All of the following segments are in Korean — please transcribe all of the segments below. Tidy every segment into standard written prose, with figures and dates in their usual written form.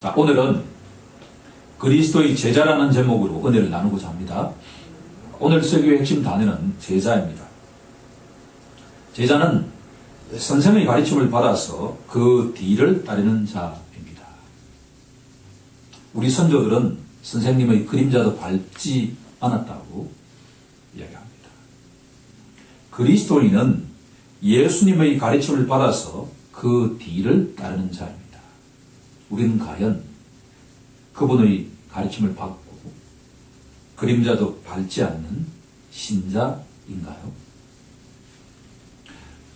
자, 오늘은 그리스도의 제자라는 제목으로 은혜를 나누고자 합니다. 오늘 설교의 핵심 단어는 제자입니다. 제자는 선생의 가르침을 받아서 그 뒤를 따르는 자입니다. 우리 선조들은 선생님의 그림자도 밟지 않았다고 이야기합니다. 그리스도인은 예수님의 가르침을 받아서 그 뒤를 따르는 자입니다. 우리는 과연 그분의 가르침을 받고 그림자도 밟지 않는 신자인가요?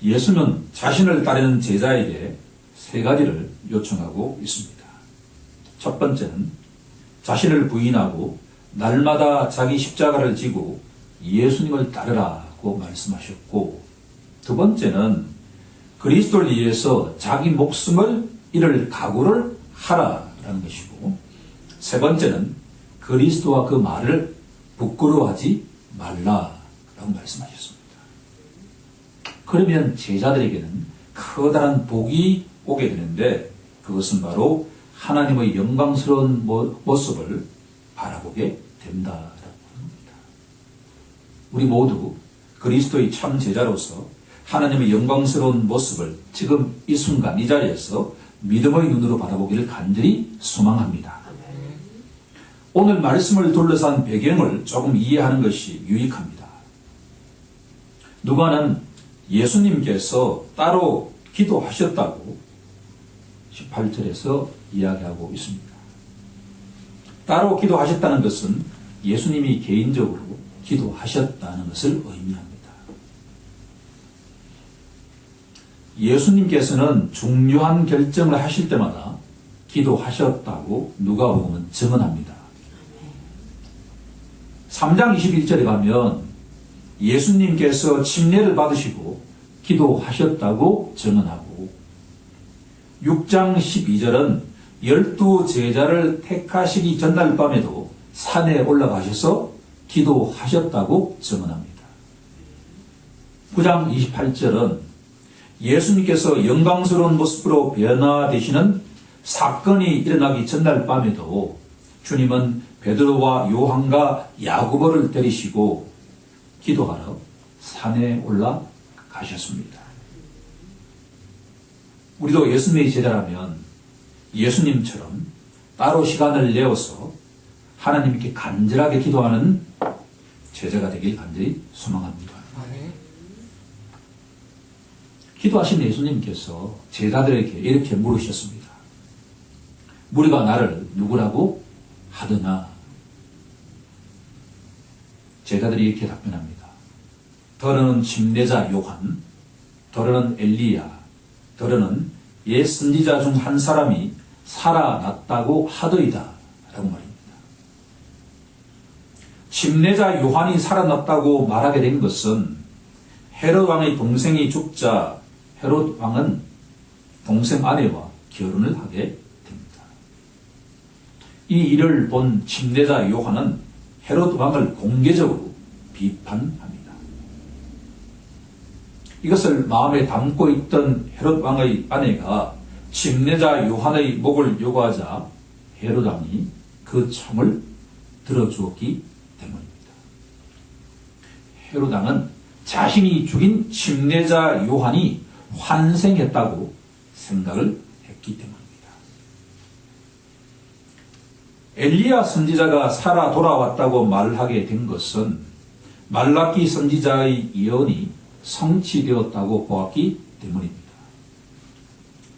예수는 자신을 따르는 제자에게 세 가지를 요청하고 있습니다. 첫 번째는 자신을 부인하고 날마다 자기 십자가를 지고 예수님을 따르라고 말씀하셨고, 두 번째는 그리스도를 위해서 자기 목숨을 잃을 각오를 하라라는 것이고, 세 번째는 그리스도와 그 말을 부끄러워하지 말라라고 말씀하셨습니다. 그러면 제자들에게는 커다란 복이 오게 되는데, 그것은 하나님의 영광스러운 모습을 바라보게 된다라고 합니다. 우리 모두 그리스도의 참 제자로서 하나님의 영광스러운 모습을 지금 이 순간 이 자리에서 믿음의 눈으로 바라보기를 간절히 소망합니다. 오늘 말씀을 둘러싼 배경을 조금 이해하는 것이 유익합니다. 누가는 예수님께서 따로 기도하셨다고 18절에서 이야기하고 있습니다. 따로 기도하셨다는 것은 예수님이 개인적으로 기도하셨다는 것을 의미합니다. 예수님께서는 중요한 결정을 하실 때마다 기도하셨다고 누가복음은 증언합니다. 3장 21절에 가면 예수님께서 침례를 받으시고 기도하셨다고 증언하고, 6장 12절은 12 제자를 택하시기 전날 밤에도 산에 올라가셔서 기도하셨다고 증언합니다. 9장 28절은 예수님께서 영광스러운 모습으로 변화되시는 사건이 일어나기 전날 밤에도 주님은 베드로와 요한과 야고보를 데리시고 기도하러 산에 올라가셨습니다. 우리도 예수님의 제자라면 예수님처럼 따로 시간을 내어서 하나님께 간절하게 기도하는 제자가 되길 간절히 소망합니다. 기도하신 예수님께서 제자들에게 이렇게 물으셨습니다. 무리가 나를 누구라고 하더나? 제자들이 이렇게 답변합니다. 더러는 침례자 요한, 더러는 엘리야, 더러는 옛 선지자 중 한 사람이 살아났다고 하더이다 라고 말입니다. 침례자 요한이 살아났다고 말하게 된 것은 헤롯 왕의 동생이 죽자 헤롯 왕은 동생 아내와 결혼을 하게 됩니다. 이 일을 본 침례자 요한은 헤롯 왕을 공개적으로 비판합니다. 이것을 마음에 담고 있던 헤롯 왕의 아내가 침례자 요한의 목을 요구하자 헤롯 왕이 그 청을 들어주었기 때문입니다. 헤롯 왕은 자신이 죽인 침례자 요한이 환생했다고 생각을 했기 때문입니다. 엘리야 선지자가 살아 돌아왔다고 말하게 된 것은 말라기 선지자의 예언이 성취되었다고 보았기 때문입니다.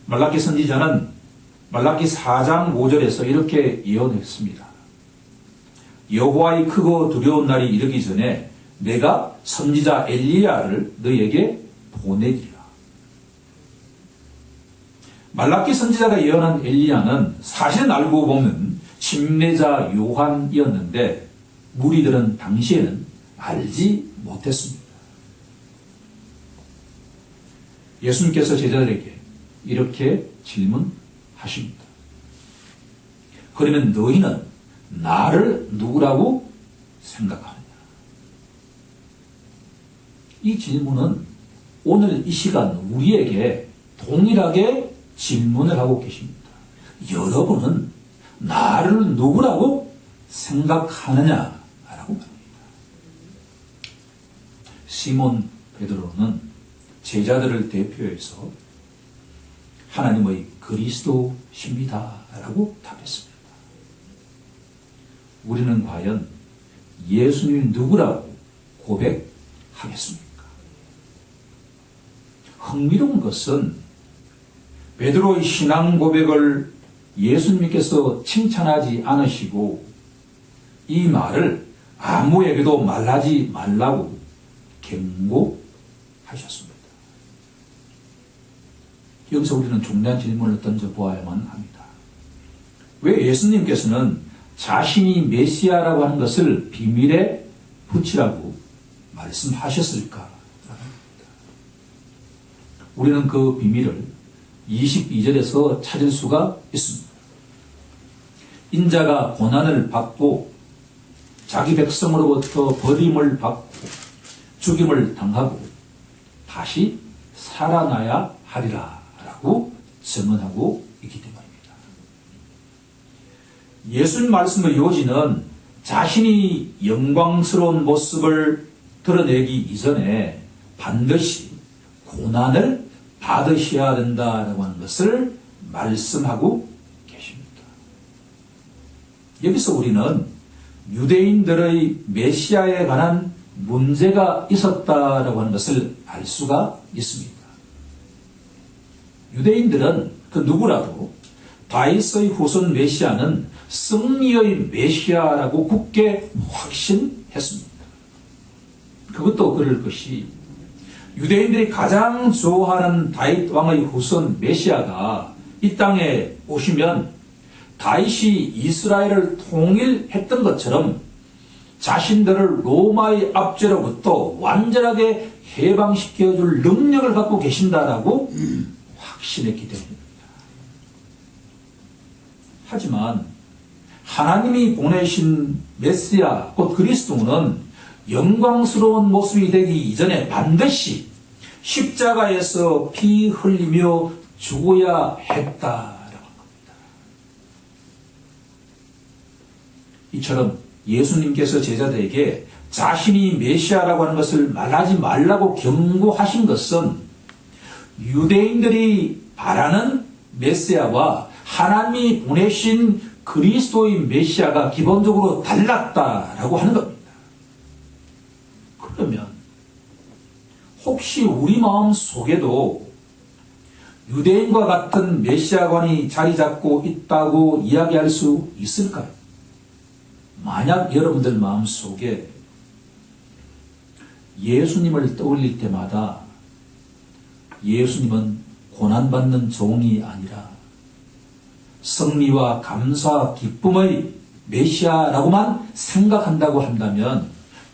말라기 선지자는 말라기 4장 5절에서 이렇게 예언했습니다. 여호와의 크고 두려운 날이 이르기 전에 내가 선지자 엘리야를 너에게 보내리라. 말라기 선지자가 예언한 엘리야는 사실은 알고 보면 침례자 요한이었는데 무리들은 당시에는 알지 못했습니다. 예수님께서 제자들에게 이렇게 질문하십니다. 그러면 너희는 나를 누구라고 생각하느냐? 이 질문은 오늘 이 시간 우리에게 동일하게 질문을 하고 계십니다. 여러분은 나를 누구라고 생각하느냐라고 말합니다. 시몬 베드로는 제자들을 대표해서 하나님의 그리스도십니다 라고 답했습니다. 우리는 과연 예수님이 누구라고 고백하겠습니까? 흥미로운 것은 베드로의 신앙 고백을 예수님께서 칭찬하지 않으시고 이 말을 아무에게도 말하지 말라고 경고하셨습니다. 여기서 우리는 중요한 질문을 던져보아야만 합니다. 왜 예수님께서는 자신이 메시아라고 하는 것을 비밀에 붙이라고 말씀하셨을까? 우리는 그 비밀을 22절에서 찾을 수가 있습니다. 인자가 고난을 받고 자기 백성으로부터 버림을 받고 죽임을 당하고 다시 살아나야 하리라 라고 증언하고 있기 때문입니다. 예수님 말씀의 요지는 자신이 영광스러운 모습을 드러내기 이전에 반드시 고난을 받으셔야 된다라고 하는 것을 말씀하고 계십니다. 여기서 우리는 유대인들의 메시아에 관한 문제가 있었다라고 하는 것을 알 수가 있습니다. 유대인들은 그 누구라도 다윗의 후손 메시아는 승리의 메시아라고 굳게 확신했습니다. 그것도 그럴 것이 유대인들이 가장 좋아하는 다윗 왕의 후손 메시아가 이 땅에 오시면 다윗이 이스라엘을 통일했던 것처럼 자신들을 로마의 압제로부터 완전하게 해방시켜줄 능력을 갖고 계신다라고 확신했기 때문입니다. 하지만 하나님이 보내신 메시아 곧 그리스도는 영광스러운 모습이 되기 이전에 반드시 십자가에서 피 흘리며 죽어야 했다라고 합니다. 이처럼 예수님께서 제자들에게 자신이 메시아라고 하는 것을 말하지 말라고 경고하신 것은 유대인들이 바라는 메시아와 하나님이 보내신 그리스도의 메시아가 기본적으로 달랐다라고 하는 겁니다. 그러면 혹시 우리 마음 속에도 유대인과 같은 메시아관이 자리 잡고 있다고 이야기할 수 있을까요? 만약 여러분들 마음 속에 예수님을 떠올릴 때마다 예수님은 고난받는 종이 아니라 승리와 감사와 기쁨의 메시아라고만 생각한다고 한다면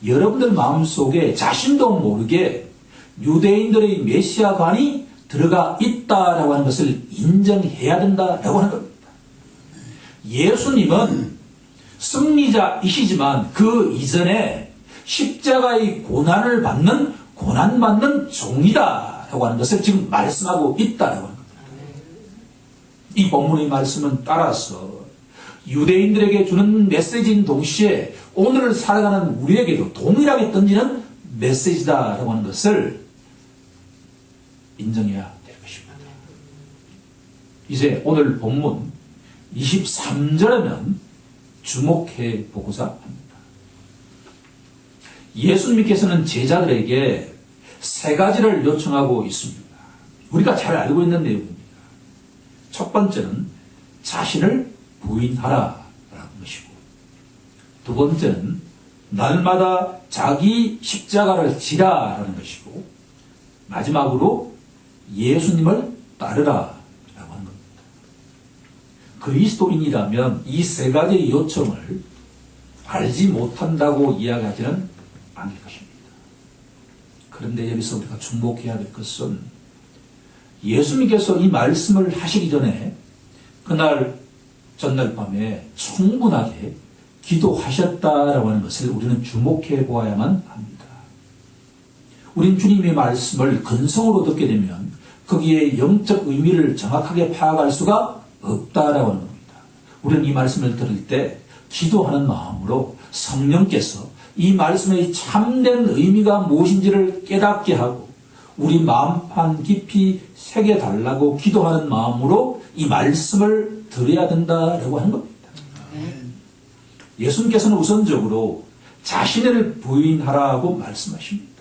여러분들 마음속에 자신도 모르게 유대인들의 메시아관이 들어가 있다라고 하는 것을 인정해야 된다라고 하는 겁니다. 예수님은 승리자이시지만 그 이전에 십자가의 고난을 받는 고난받는 종이다라고 하는 것을 지금 말씀하고 있다라고 하는 겁니다. 이 본문의 말씀은 따라서 유대인들에게 주는 메시지인 동시에 오늘을 살아가는 우리에게도 동일하게 던지는 메시지다라고 하는 것을 인정해야 될 것입니다. 이제 오늘 본문 23절에는 주목해 보고자 합니다. 예수님께서는 제자들에게 세 가지를 요청하고 있습니다. 우리가 잘 알고 있는 내용입니다. 첫 번째는 자신을 부인하라라는 것이고, 두 번째는 날마다 자기 십자가를 지라라는 것이고, 마지막으로 예수님을 따르라라고 하는 겁니다. 그리스도인이라면 이 세 가지 요청을 알지 못한다고 이야기하지는 않을 것입니다. 그런데 여기서 우리가 주목해야 될 것은 예수님께서 이 말씀을 하시기 전에 그날 전날 밤에 충분하게 기도하셨다라고 하는 것을 우리는 주목해 보아야만 합니다. 우린 주님의 말씀을 근성으로 듣게 되면 거기에 영적 의미를 정확하게 파악할 수가 없다라고 하는 겁니다. 우리는 이 말씀을 들을 때 기도하는 마음으로 성령께서 이 말씀의 참된 의미가 무엇인지를 깨닫게 하고 우리 마음판 깊이 새겨달라고 기도하는 마음으로 이 말씀을 들어야 된다라고 하는 겁니다. 예수님께서는 우선적으로 자신을 부인하라고 말씀하십니다.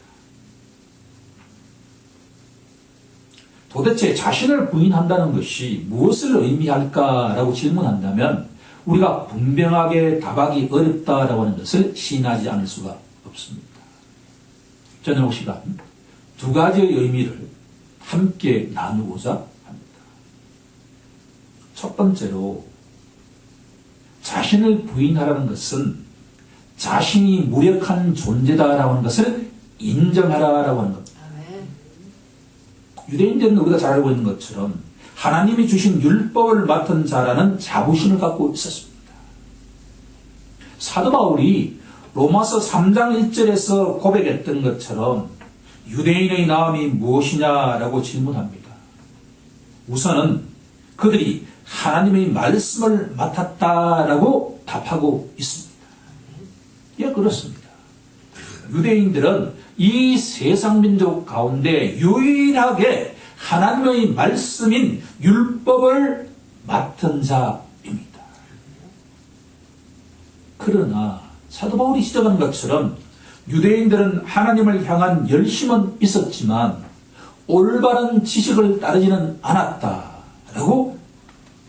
도대체 자신을 부인한다는 것이 무엇을 의미할까라고 질문한다면 우리가 분명하게 답하기 어렵다라고 하는 것을 시인하지 않을 수가 없습니다. 저는 이 시간 두 가지의 의미를 함께 나누고자 합니다. 첫 번째로 자신을 부인하라는 것은 자신이 무력한 존재다라고 하는 것을 인정하라라고 하는 겁니다. 유대인들은 우리가 잘 알고 있는 것처럼 하나님이 주신 율법을 맡은 자라는 자부심을 갖고 있었습니다. 사도 바울이 로마서 3장 1절에서 고백했던 것처럼 유대인의 나음이 무엇이냐라고 질문합니다. 우선은 그들이 하나님의 말씀을 맡았다라고 답하고 있습니다. 예, 그렇습니다. 유대인들은 이 세상 민족 가운데 유일하게 하나님의 말씀인 율법을 맡은 자입니다. 그러나 사도 바울이 지적한 것처럼 유대인들은 하나님을 향한 열심은 있었지만 올바른 지식을 따르지는 않았다라고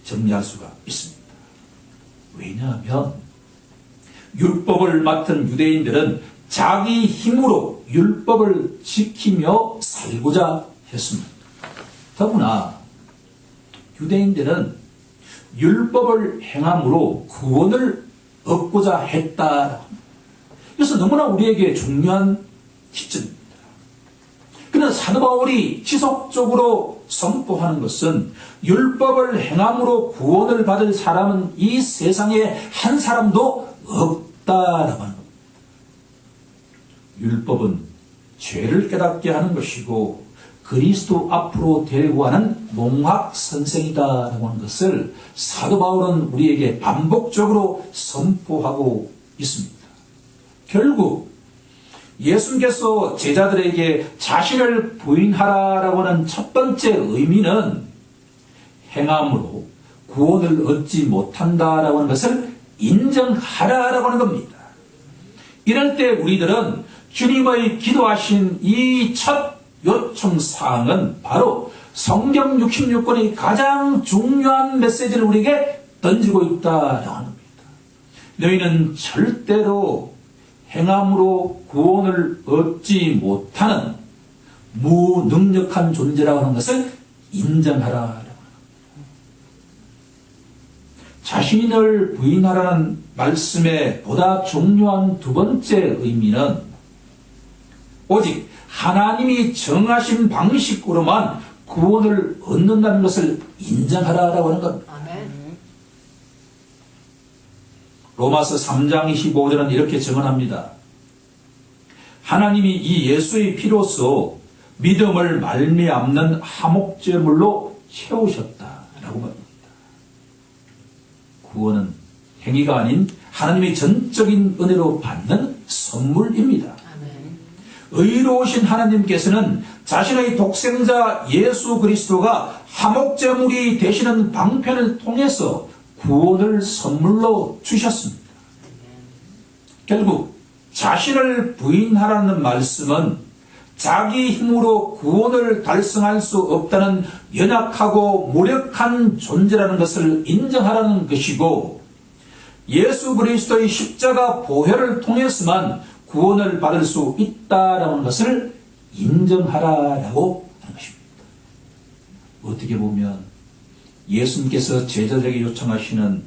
정리할 수가 있습니다. 왜냐하면 율법을 맡은 유대인들은 자기 힘으로 율법을 지키며 살고자 했습니다. 더구나 유대인들은 율법을 행함으로 구원을 얻고자 했다. 그래서 너무나 우리에게 중요한 기점입니다. 그러나 사도 바울이 지속적으로 선포하는 것은 율법을 행함으로 구원을 받을 사람은 이 세상에 한 사람도 없다라고 하는 겁니다. 율법은 죄를 깨닫게 하는 것이고 그리스도 앞으로 데리고 가는 몽학선생이다라고 하는 것을 사도 바울은 우리에게 반복적으로 선포하고 있습니다. 결국 예수님께서 제자들에게 자신을 부인하라라고 하는 첫 번째 의미는 행함으로 구원을 얻지 못한다라고 하는 것을 인정하라라고 하는 겁니다. 이럴 때 우리들은 주님의 기도하신 이 첫 요청사항은 바로 성경 66권의 가장 중요한 메시지를 우리에게 던지고 있다라고 하는 겁니다. 너희는 절대로 행함으로 구원을 얻지 못하는 무능력한 존재라고 하는 것을 인정하라. 자신을 부인하라는 말씀의 보다 중요한 두 번째 의미는 오직 하나님이 정하신 방식으로만 구원을 얻는다는 것을 인정하라라고 하는 겁니다. 로마서 3장 25절은 이렇게 증언합니다. 하나님이 이 예수의 피로써 믿음을 말미암는 화목제물로 채우셨다라고 말합니다. 구원은 행위가 아닌 하나님의 전적인 은혜로 받는 선물입니다. 의로우신 하나님께서는 자신의 독생자 예수 그리스도가 화목제물이 되시는 방편을 통해서 구원을 선물로 주셨습니다. 결국 자신을 부인하라는 말씀은 자기 힘으로 구원을 달성할 수 없다는 연약하고 무력한 존재라는 것을 인정하라는 것이고 예수 그리스도의 십자가 보혈을 통해서만 구원을 받을 수 있다라는 것을 인정하라라고 하는 것입니다. 어떻게 보면 예수님께서 제자들에게 요청하시는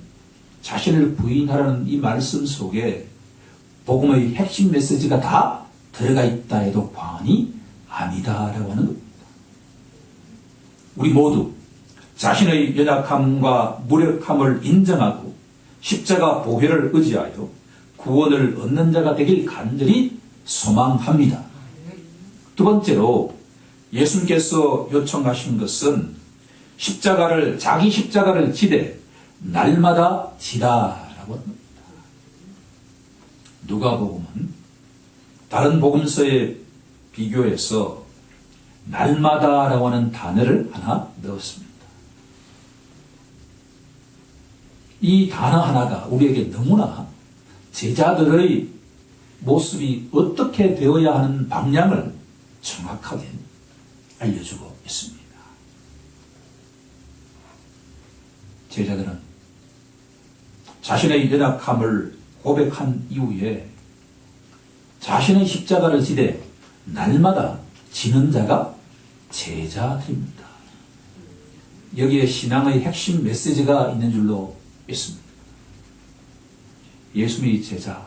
자신을 부인하라는 이 말씀 속에 복음의 핵심 메시지가 다 들어가 있다 해도 과언이 아니다라고 하는 겁니다. 우리 모두 자신의 연약함과 무력함을 인정하고 십자가 보혈을 의지하여 구원을 얻는 자가 되길 간절히 소망합니다. 두 번째로 예수님께서 요청하신 것은 자기 십자가를 지되 날마다 지라라고 합니다. 누가복음은 다른 복음서에 비교해서 날마다라고 하는 단어를 하나 넣었습니다. 이 단어 하나가 우리에게 너무나 제자들의 모습이 어떻게 되어야 하는 방향을 정확하게 알려주고 있습니다. 제자들은 자신의 연약함을 고백한 이후에 자신의 십자가를 지되 날마다 지는 자가 제자들입니다. 여기에 신앙의 핵심 메시지가 있는 줄로 믿습니다. 예수님의 제자,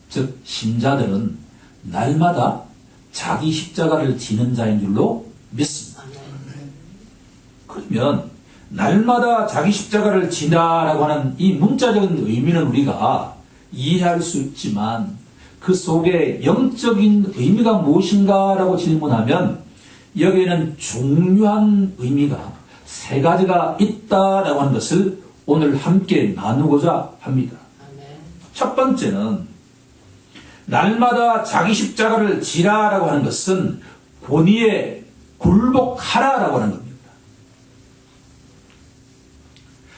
즉 신자들은 날마다 자기 십자가를 지는 자인 줄로 믿습니다. 그러면 날마다 자기 십자가를 지나라고 하는 이 문자적인 의미는 우리가 이해할 수 있지만 그 속에 영적인 의미가 무엇인가라고 질문하면 여기에는 중요한 의미가 세 가지가 있다라고 하는 것을 오늘 함께 나누고자 합니다. 첫 번째는 날마다 자기 십자가를 지라라고 하는 것은 권위에 굴복하라라고 하는 겁니다.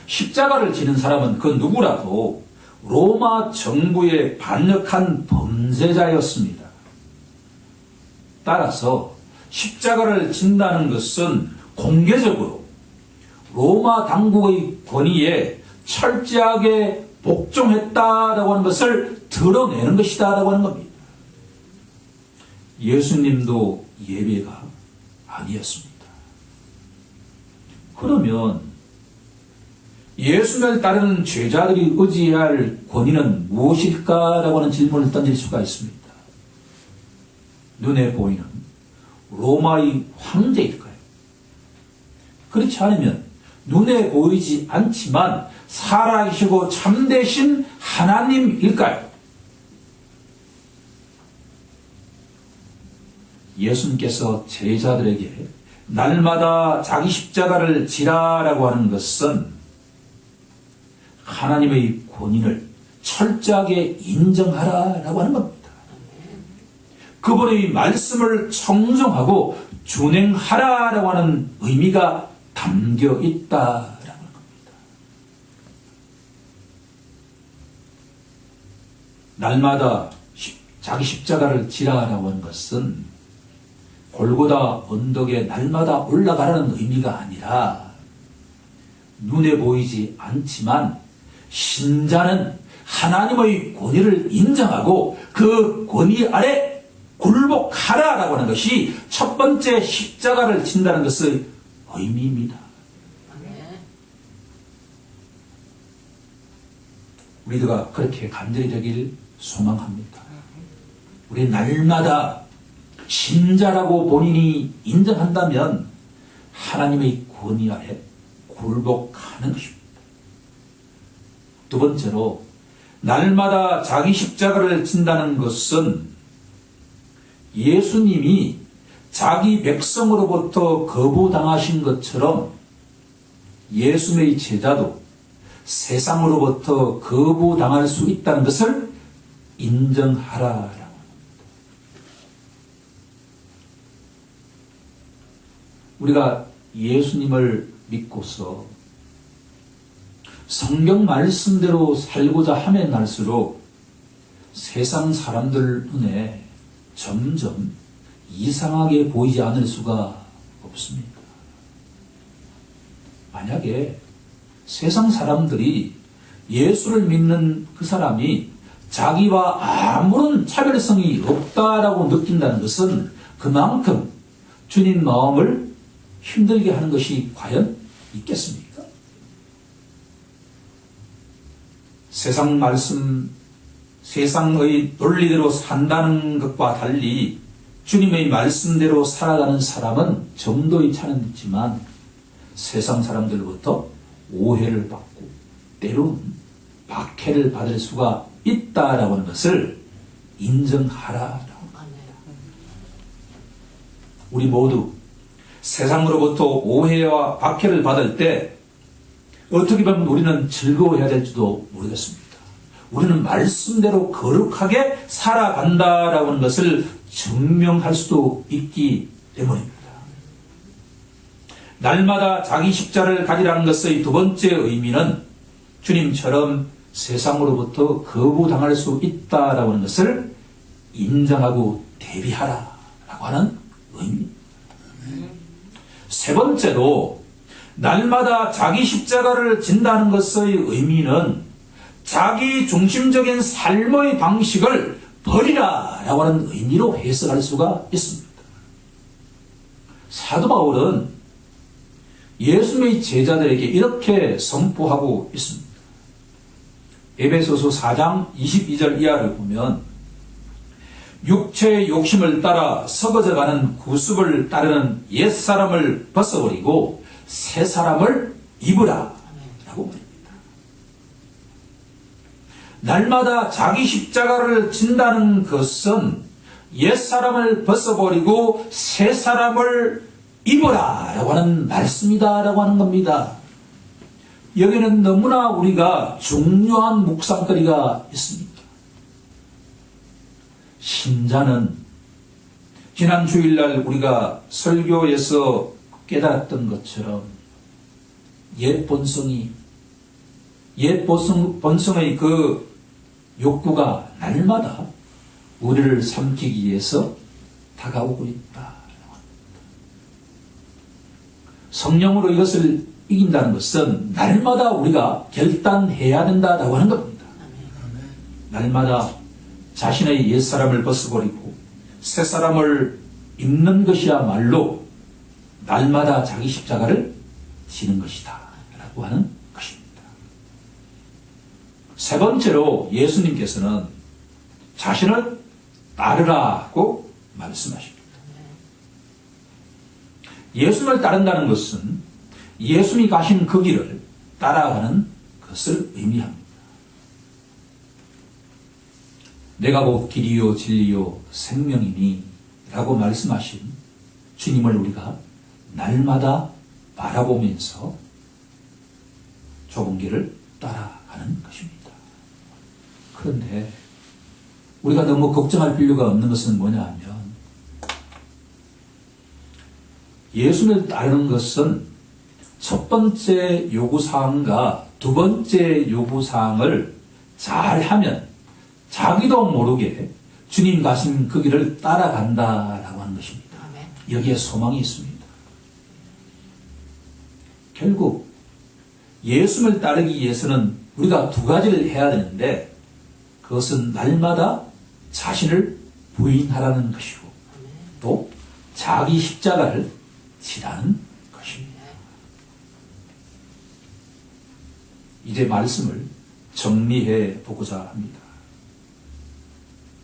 십자가를 지는 사람은 그 누구라도 로마 정부에 반역한 범죄자였습니다. 따라서 십자가를 진다는 것은 공개적으로 로마 당국의 권위에 철저하게 복종했다라고 하는 것을 드러내는 것이다라고 하는 겁니다. 예수님도 예배가 아니었습니다. 그러면 예수를 따르는 제자들이 의지해야 할 권위는 무엇일까라고 하는 질문을 던질 수가 있습니다. 눈에 보이는 로마의 황제일까요? 그렇지 않으면 눈에 보이지 않지만 살아계시고 참되신 하나님일까요? 예수님께서 제자들에게 날마다 자기 십자가를 지라라고 하는 것은 하나님의 권위를 철저하게 인정하라라고 하는 겁니다. 그분의 말씀을 청정하고 준행하라라고 하는 의미가 담겨 있다라고 하는 겁니다. 날마다 자기 십자가를 지라라고 하는 것은 골고다 언덕에 날마다 올라가라는 의미가 아니라 눈에 보이지 않지만 신자는 하나님의 권위를 인정하고 그 권위 아래 굴복하라라고 하는 것이 첫 번째 십자가를 진다는 것의 의미입니다. 우리가 그렇게 간절히 되길 소망합니다. 우리 날마다 신자라고 본인이 인정한다면 하나님의 권위 아래 굴복하는 것입니다. 두 번째로 날마다 자기 십자가를 진다는 것은 예수님이 자기 백성으로부터 거부당하신 것처럼 예수님의 제자도 세상으로부터 거부당할 수 있다는 것을 인정하라라고 합니다. 우리가 예수님을 믿고서 성경 말씀대로 살고자 하면 할수록 세상 사람들 눈에 점점 이상하게 보이지 않을 수가 없습니다. 만약에 세상 사람들이 예수를 믿는 그 사람이 자기와 아무런 차별성이 없다라고 느낀다는 것은 그만큼 주님 마음을 힘들게 하는 것이 과연 있겠습니까? 세상 말씀, 세상의 논리대로 산다는 것과 달리 주님의 말씀대로 살아가는 사람은 정도의 차는 있지만 세상 사람들로부터 오해를 받고 때로는 박해를 받을 수가 있다라고 하는 것을 인정하라라고 합니다. 우리 모두 세상으로부터 오해와 박해를 받을 때 어떻게 보면 우리는 즐거워해야 될지도 모르겠습니다. 우리는 말씀대로 거룩하게 살아간다라고 하는 것을 증명할 수도 있기 때문입니다. 날마다 자기 십자를 가지라는 것의 두 번째 의미는 주님처럼 세상으로부터 거부당할 수 있다라고 하는 것을 인정하고 대비하라라고 하는 의미입니다. 세 번째로 날마다 자기 십자가를 진다는 것의 의미는 자기 중심적인 삶의 방식을 버리라라고 하는 의미로 해석할 수가 있습니다. 사도 바울은 예수님의 제자들에게 이렇게 선포하고 있습니다. 에베소서 4장 22절 이하를 보면 육체의 욕심을 따라 썩어져가는 구습을 따르는 옛사람을 벗어버리고 새사람을 입으라 라고 말합니다. 날마다 자기 십자가를 진다는 것은 옛사람을 벗어버리고 새사람을 입어라 라고 하는 말씀이다 라고 하는 겁니다. 여기는 너무나 우리가 중요한 묵상거리가 있습니다. 신자는 지난 주일날 우리가 설교에서 깨달았던 것처럼 옛 본성의 그 욕구가 날마다 우리를 삼키기 위해서 다가오고 있다. 성령으로 이것을 이긴다는 것은 날마다 우리가 결단해야 된다라고 하는 겁니다. 날마다 자신의 옛사람을 벗어버리고 새사람을 입는 것이야말로 날마다 자기 십자가를 지는 것이다 라고 하는 것입니다. 세 번째로 예수님께서는 자신을 따르라고 말씀하십니다. 예수님을 따른다는 것은 예수님이 가신 그 길을 따라가는 것을 의미합니다. 내가 곧 길이요 진리요 생명이니 라고 말씀하신 주님을 우리가 날마다 바라보면서 좁은 길을 따라가는 것입니다. 그런데 우리가 너무 걱정할 필요가 없는 것은 뭐냐 하면 예수를 따르는 것은 첫 번째 요구사항과 두 번째 요구사항을 잘하면 자기도 모르게 주님 가신 그 길을 따라간다라고 하는 것입니다. 여기에 소망이 있습니다. 결국 예수를 따르기 위해서는 우리가 두 가지를 해야 되는데 그것은 날마다 자신을 부인하라는 것이고 또 자기 십자가를 지라는 것입니다. 이제 말씀을 정리해 보고자 합니다.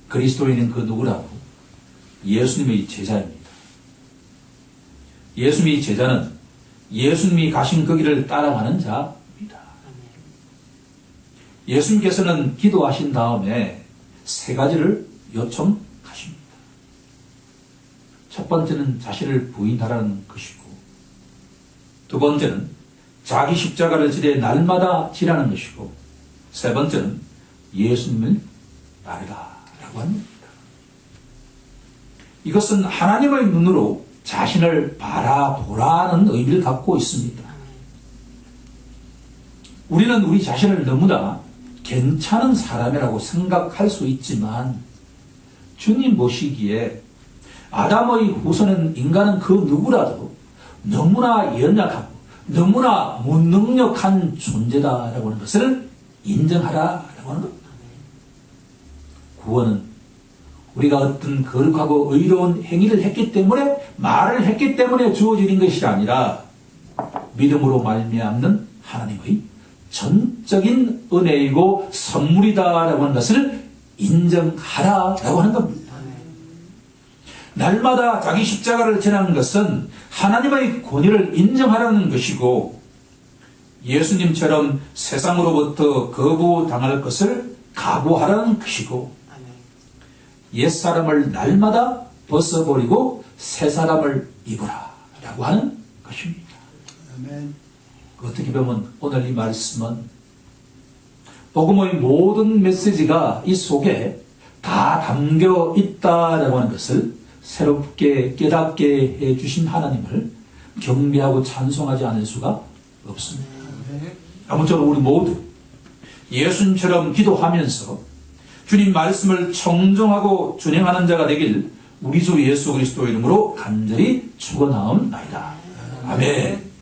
그리스도인은 그 누구라고? 예수님의 제자입니다. 예수님의 제자는 예수님이 가신 그 길을 따라가는 자입니다. 예수님께서는 기도하신 다음에 세 가지를 요청하십니다. 첫 번째는 자신을 부인하라는 것이고 두 번째는 자기 십자가를 지되 날마다 지라는 것이고 세 번째는 예수님을 따르라 라고 합니다. 이것은 하나님의 눈으로 자신을 바라보라는 의미를 갖고 있습니다. 우리는 우리 자신을 너무나 괜찮은 사람이라고 생각할 수 있지만 주님 보시기에 아담의 후손인 인간은 그 누구라도 너무나 연약하고 너무나 무능력한 존재다라고 하는 것을 인정하라라고 하는 겁니다. 구원은 우리가 어떤 거룩하고 의로운 행위를 했기 때문에 말을 했기 때문에 주어지는 것이 아니라 믿음으로 말미암는 하나님의 전적인 은혜이고 선물이다라고 하는 것을 인정하라라고 하는 겁니다. 날마다 자기 십자가를 지라는 것은 하나님의 권위를 인정하라는 것이고 예수님처럼 세상으로부터 거부당할 것을 각오하라는 것이고 옛사람을 날마다 벗어버리고 새사람을 입으라 라고 하는 것입니다. 아멘. 어떻게 보면 오늘 이 말씀은 복음의 모든 메시지가 이 속에 다 담겨 있다라고 하는 것을 새롭게 깨닫게 해주신 하나님을 경배하고 찬송하지 않을 수가 없습니다. 아무쪼록 우리 모두 예수님처럼 기도하면서 주님 말씀을 청정하고 준행하는 자가 되길 우리 주 예수 그리스도 이름으로 간절히 축원하옵나이다. 아멘.